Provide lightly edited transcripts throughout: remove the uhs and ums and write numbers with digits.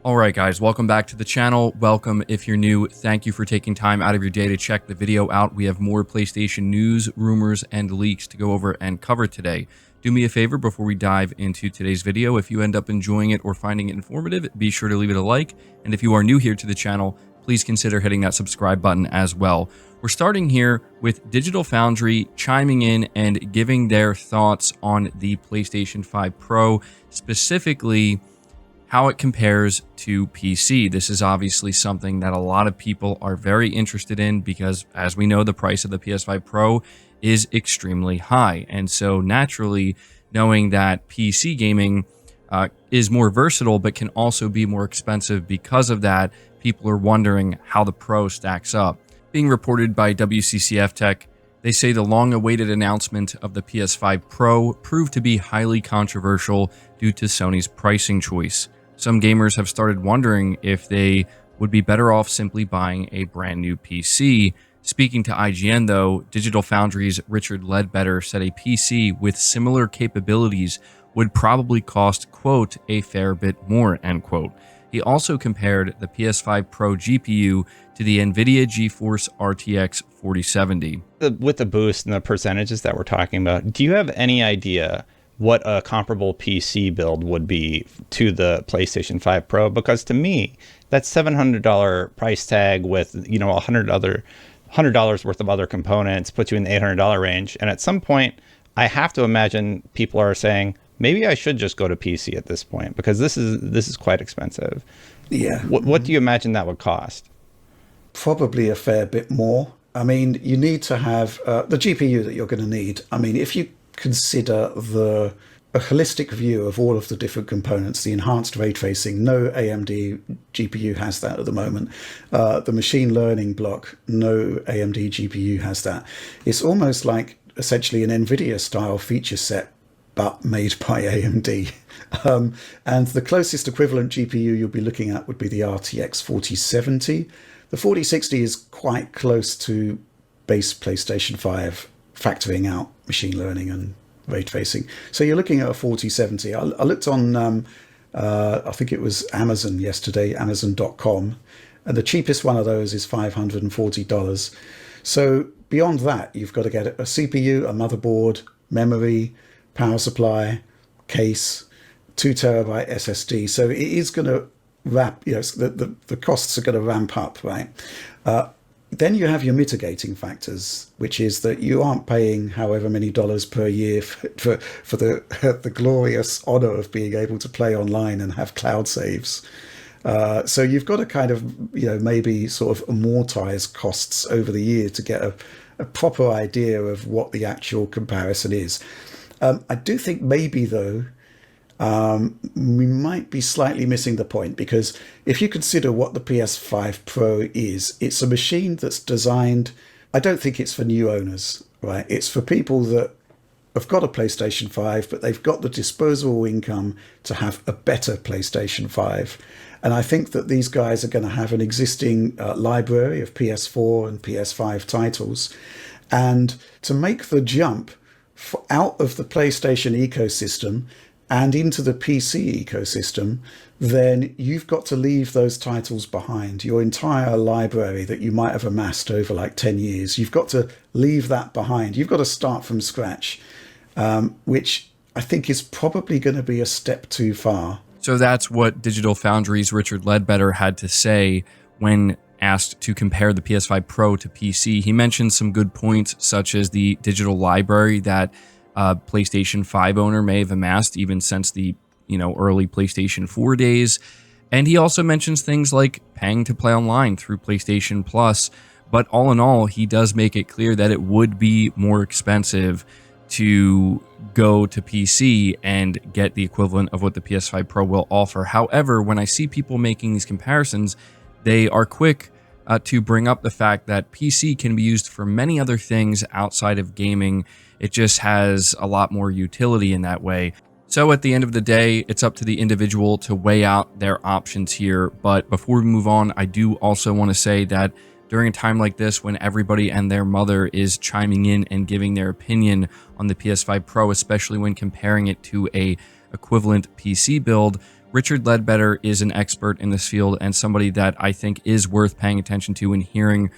Alright guys, welcome back to the channel. Welcome if you're new. Thank you for taking time out of your day to check the video out. We have more PlayStation news, rumors, and leaks to go over and cover today. Do me a favor before we dive into today's video. If you end up enjoying it or finding it informative, be sure to leave it a like. And if you are new here to the channel, please consider hitting that subscribe button as well. We're starting here with Digital Foundry chiming in and giving their thoughts on the PlayStation 5 Pro, specifically how it compares to PC. This is obviously something that a lot of people are very interested in because, as we know, the price of the PS5 Pro is extremely high. And so naturally, knowing that PC gaming is more versatile but can also be more expensive because of that, people are wondering how the Pro stacks up. Being reported by WCCF Tech, they say the long-awaited announcement of the PS5 Pro proved to be highly controversial due to Sony's pricing choice. Some gamers have started wondering if they would be better off simply buying a brand new PC. Speaking to IGN though, Digital Foundry's Richard Ledbetter said a PC with similar capabilities would probably cost, quote, a fair bit more, end quote. He also compared the PS5 Pro GPU to the NVIDIA GeForce RTX 4070. With the boost and the percentages that we're talking about, do you have any idea what a comparable PC build would be to the PlayStation 5 Pro? Because to me, that $700 price tag with, you know, $100 worth of other components puts you in the $800 range. And at some point, I have to imagine people are saying, maybe I should just go to PC at this point because this is quite expensive. Yeah. What do you imagine that would cost? Probably a fair bit more. I mean, you need to have the GPU that you're going to need. I mean, if you consider a holistic view of all of the different components, the enhanced ray tracing, no AMD GPU has that at the moment. The machine learning block, no AMD GPU has that. It's almost like essentially an NVIDIA style feature set, but made by AMD. And the closest equivalent GPU you'll be looking at would be the RTX 4070. The 4060 is quite close to base PlayStation 5, factoring out machine learning and ray tracing. So you're looking at a 4070. I looked on, I think it was Amazon yesterday, Amazon.com, and the cheapest one of those is $540. So beyond that, you've got to get a CPU, a motherboard, memory, power supply, case, 2 terabyte SSD. So it is going to wrap, you know, the costs are going to ramp up, right? Then you have your mitigating factors, which is that you aren't paying however many dollars per year for the glorious honor of being able to play online and have cloud saves. So you've got to kind of, you know, maybe sort of amortize costs over the year to get a proper idea of what the actual comparison is. I do think maybe, though, we might be slightly missing the point, because if you consider what the PS5 Pro is, it's a machine that's designed, I don't think it's for new owners, right? It's for people that have got a PlayStation 5, but they've got the disposable income to have a better PlayStation 5. And I think that these guys are going to have an existing library of PS4 and PS5 titles. And to make the jump out of the PlayStation ecosystem and into the PC ecosystem, then you've got to leave those titles behind. Your entire library that you might have amassed over like 10 years, you've got to leave that behind. You've got to start from scratch, which I think is probably going to be a step too far. So that's what Digital Foundry's Richard Ledbetter had to say when asked to compare the PS5 Pro to PC. He mentioned some good points, such as the digital library that PlayStation 5 owner may have amassed even since the early PlayStation 4 days. And he also mentions things like paying to play online through PlayStation Plus. But all in all, he does make it clear that it would be more expensive to go to PC and get the equivalent of what the PS5 Pro will offer. However, when I see people making these comparisons, they are quick to bring up the fact that PC can be used for many other things outside of gaming. It just has a lot more utility in that way. So at the end of the day, it's up to the individual to weigh out their options here. But before we move on, I do also want to say that during a time like this, when everybody and their mother is chiming in and giving their opinion on the PS5 Pro, especially when comparing it to a equivalent PC build, Richard Ledbetter is an expert in this field and somebody that I think is worth paying attention to and hearing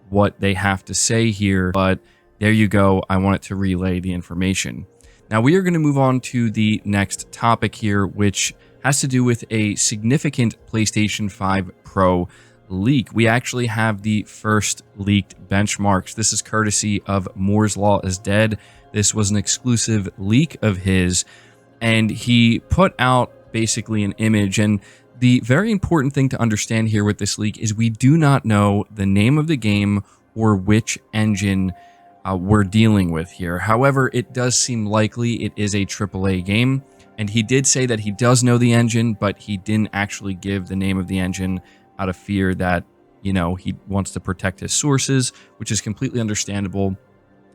what they have to say here. But there you go. I wanted to relay the information. Now we are going to move on to the next topic here, which has to do with a significant PlayStation 5 Pro leak. We actually have the first leaked benchmarks. This is courtesy of Moore's Law is Dead. This was an exclusive leak of his, and he put out basically an image. And the very important thing to understand here with this leak is we do not know the name of the game or which engine we're dealing with here. However, it does seem likely it is a AAA game, and he did say that he does know the engine, but he didn't actually give the name of the engine out of fear that, you know, he wants to protect his sources, which is completely understandable.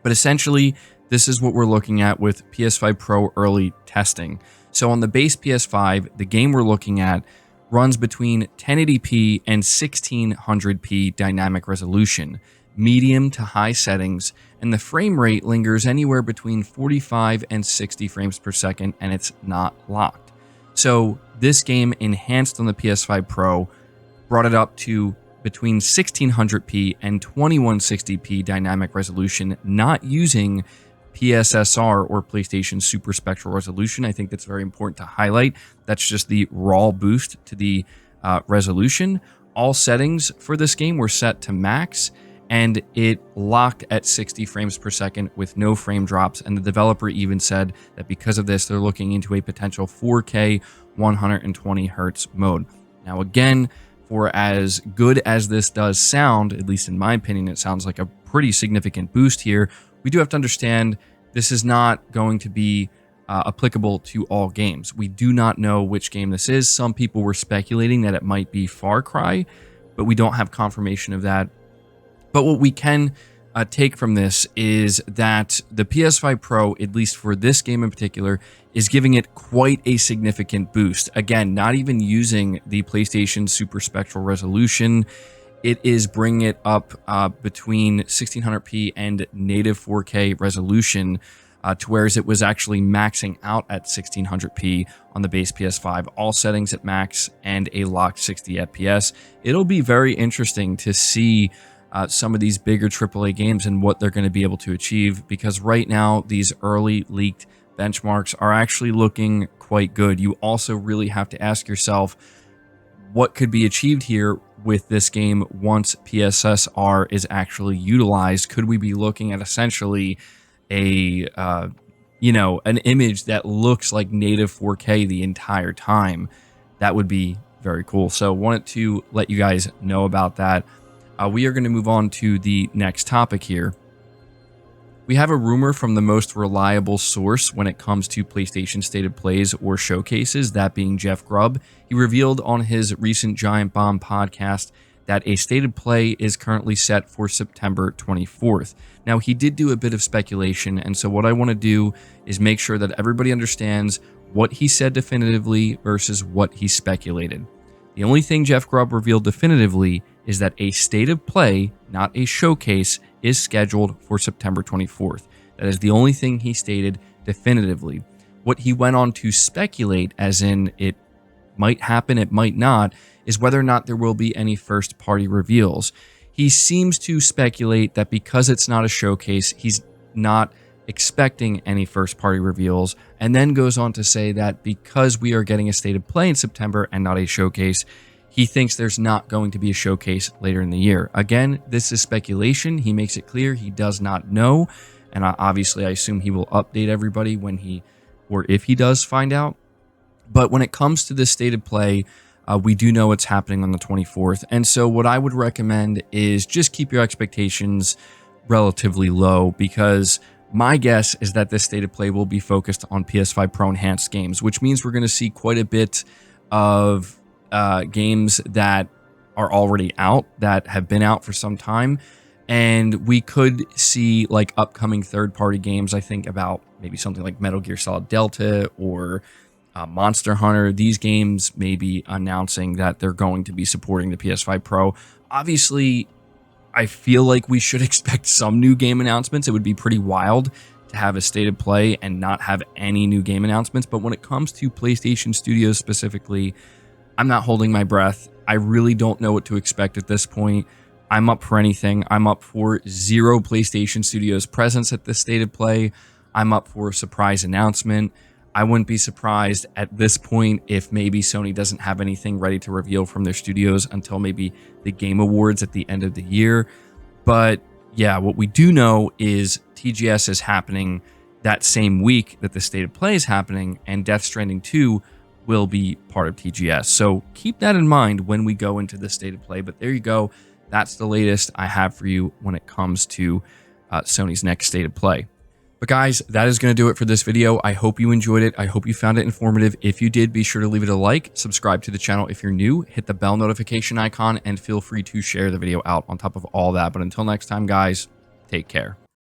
But essentially, this is what we're looking at with PS5 Pro early testing. So on the base PS5, the game we're looking at runs between 1080p and 1600p dynamic resolution, medium to high settings, and the frame rate lingers anywhere between 45 and 60 frames per second, and it's not locked. So this game enhanced on the PS5 Pro brought it up to between 1600p and 2160p dynamic resolution, not using PSSR or PlayStation Super Spectral Resolution. I think that's very important to highlight. That's just the raw boost to the resolution. All settings for this game were set to max, and it locked at 60 frames per second with no frame drops. And the developer even said that because of this, they're looking into a potential 4K 120 hertz mode. Now, again, for as good as this does sound, at least in my opinion, it sounds like a pretty significant boost here. We do have to understand this is not going to be applicable to all games. We do not know which game this is. Some people were speculating that it might be Far Cry, but we don't have confirmation of that. But what we can take from this is that the PS5 Pro, at least for this game in particular, is giving it quite a significant boost. Again, not even using the PlayStation Super Spectral Resolution. It is bringing it up between 1600p and native 4K resolution, to whereas it was actually maxing out at 1600p on the base PS5, all settings at max and a locked 60 FPS. It'll be very interesting to see some of these bigger AAA games and what they're going to be able to achieve, because right now these early leaked benchmarks are actually looking quite good. You also really have to ask yourself what could be achieved here with this game once PSSR is actually utilized. Could we be looking at essentially a an image that looks like native 4K the entire time? That would be very cool. So wanted to let you guys know about that. We are going to move on to the next topic here. We have a rumor from the most reliable source when it comes to PlayStation stated plays or showcases, that being Jeff Grubb. He revealed on his recent Giant Bomb podcast that a stated play is currently set for September 24th. Now, he did do a bit of speculation, and so what I want to do is make sure that everybody understands what he said definitively versus what he speculated. The only thing Jeff Grubb revealed definitively is that a state of play, not a showcase, is scheduled for September 24th. That is the only thing he stated definitively. What he went on to speculate, as in it might happen, it might not, is whether or not there will be any first-party reveals. He seems to speculate that because it's not a showcase, he's not expecting any first-party reveals, and then goes on to say that because we are getting a state of play in September and not a showcase, he thinks there's not going to be a showcase later in the year. Again, this is speculation. He makes it clear he does not know, and obviously I assume he will update everybody when he, or if he does find out. But when it comes to this state of play, we do know it's happening on the 24th, and so what I would recommend is just keep your expectations relatively low, because my guess is that this state of play will be focused on PS5 Pro enhanced games, which means we're going to see quite a bit of games that are already out, that have been out for some time, and we could see like upcoming third-party games. I think about maybe something like Metal Gear Solid Delta or Monster Hunter. These games may be announcing that they're going to be supporting the PS5 Pro. Obviously, I feel like we should expect some new game announcements. It would be pretty wild to have a state of play and not have any new game announcements. But when it comes to PlayStation Studios specifically, I'm not holding my breath. I really don't know what to expect at this point. I'm up for anything. I'm up for zero PlayStation Studios presence at this state of play. I'm up for a surprise announcement. I wouldn't be surprised at this point if maybe Sony doesn't have anything ready to reveal from their studios until maybe the Game Awards at the end of the year. But yeah, what we do know is TGS is happening that same week that the State of Play is happening, and Death Stranding 2 will be part of TGS. So keep that in mind when we go into the State of Play. But there you go. That's the latest I have for you when it comes to Sony's next State of Play. But guys, that is going to do it for this video. I hope you enjoyed it. I hope you found it informative. If you did, be sure to leave it a like, subscribe to the channel if you're new, hit the bell notification icon, and feel free to share the video out on top of all that. But until next time, guys, take care.